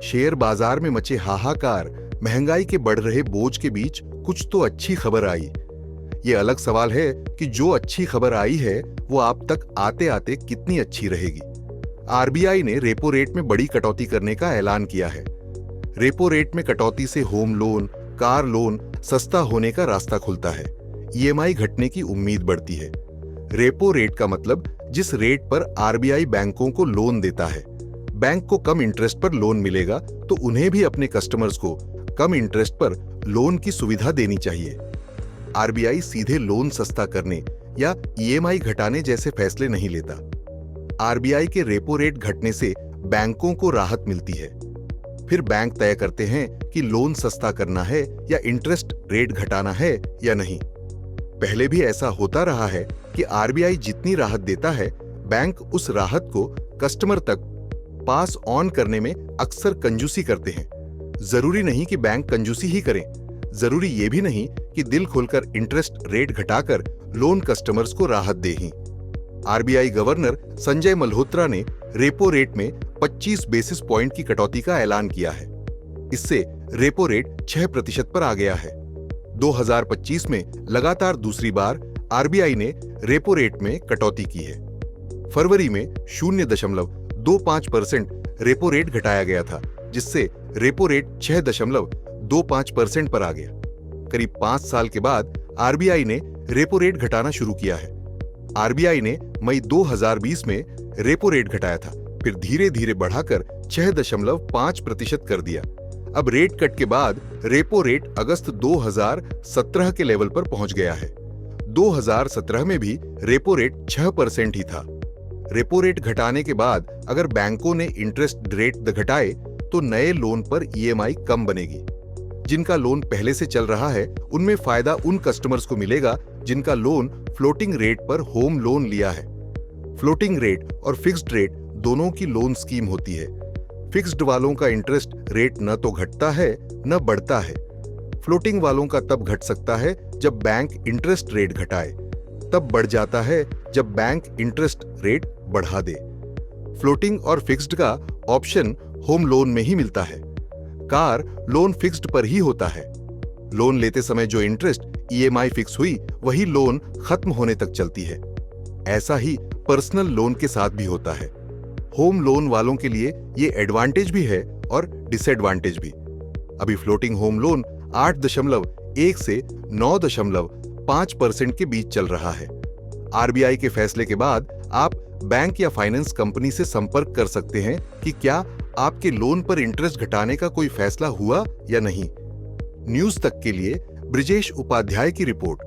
Share बाजार में मचे हाहाकार, महंगाई के बढ़ रहे बोझ के बीच कुछ तो अच्छी खबर आई। ये अलग सवाल है कि जो अच्छी खबर आई है वो आप तक आते आते कितनी अच्छी रहेगी। आरबीआई ने रेपो रेट में बड़ी कटौती करने का ऐलान किया है। रेपो रेट में कटौती से होम लोन, कार लोन सस्ता होने का रास्ता खुलता है। ईएमआई घटने की उम्मीद बढ़ती है। रेपो रेट का मतलब जिस रेट पर आरबीआई बैंकों को लोन देता है। बैंक को कम इंटरेस्ट पर लोन मिलेगा तो उन्हें भी अपने कस्टमर्स को कम इंटरेस्ट पर लोन की सुविधा देनी चाहिए। आरबीआई सीधे लोन सस्ता करने या ईएमआई घटाने जैसे फैसले नहीं लेता। आरबीआई के रेपो रेट घटने से बैंकों को राहत मिलती है। फिर बैंक तय करते हैं कि लोन सस्ता करना है या इंटरेस्ट रेट घटाना है या नहीं। पहले भी ऐसा होता रहा है कि आरबीआई जितनी राहत देता है, बैंक उस राहत को कस्टमर तक पास ऑन करने में अक्सर कंजूसी करते हैं। जरूरी नहीं कि बैंक कंजूसी ही करें। जरूरी यह भी नहीं कि दिल खोलकर इंटरेस्ट रेट घटाकर लोन कस्टमर्स को राहत दे ही। आरबीआई गवर्नर संजय मल्होत्रा ने रेपो रेट में 25 बेसिस पॉइंट की कटौती का ऐलान किया है। इससे रेपो रेट 6% पर आ गया है। 2025 में लगातार दूसरी बार आरबीआई ने रेपो रेट में कटौती की है। फरवरी में 0.25% रेपो रेट घटाया गया था, जिससे रेपो रेट 6.25% पर आ गया। करीब 5 साल के बाद आरबीआई ने रेपो रेट घटाना शुरू किया है। आरबीआई ने मई 2020 में रेपो रेट घटाया था, फिर धीरे धीरे बढ़ाकर 6.5% कर दिया। अब रेट कट के बाद रेपो रेट अगस्त 2017 के लेवल पर पहुंच गया है। 2017 में भी रेपो रेट 6% ही था। रेपो रेट घटाने के बाद अगर बैंकों ने इंटरेस्ट रेट घटाए तो नए लोन पर ईएमआई कम बनेगी। जिनका लोन पहले से चल रहा है उनमें फायदा उन कस्टमर्स को मिलेगा जिनका लोन फ्लोटिंग रेट पर होम लोन लिया है। फ्लोटिंग रेट और फिक्स्ड रेट दोनों की लोन स्कीम होती है। फिक्स्ड वालों का इंटरेस्ट रेट न तो घटता है न बढ़ता है। फ्लोटिंग वालों का तब घट सकता है जब बैंक इंटरेस्ट रेट घटाए, तब बढ़ जाता है जब बैंक इंटरेस्ट रेट बढ़ा दे। फ्लोटिंग और फिक्स्ड का ऑप्शन होम लोन में ही मिलता है। कार लोन फिक्स्ड पर ही होता है। लोन लेते समय जो इंटरेस्ट ईएमआई फिक्स हुई वही लोन खत्म होने तक चलती है। ऐसा ही पर्सनल लोन के साथ भी होता है। होम लोन वालों के लिए ये एडवांटेज भी है और डिसएडवांटेज भी। अभी फ्लोटिंग होम लोन 8.1 से 9.5% के बीच चल रहा है। आरबीआई के फैसले के बाद आप बैंक या फाइनेंस कंपनी से संपर्क कर सकते हैं कि क्या आपके लोन पर इंटरेस्ट घटाने का कोई फैसला हुआ या नहीं। न्यूज तक के लिए ब्रिजेश उपाध्याय की रिपोर्ट।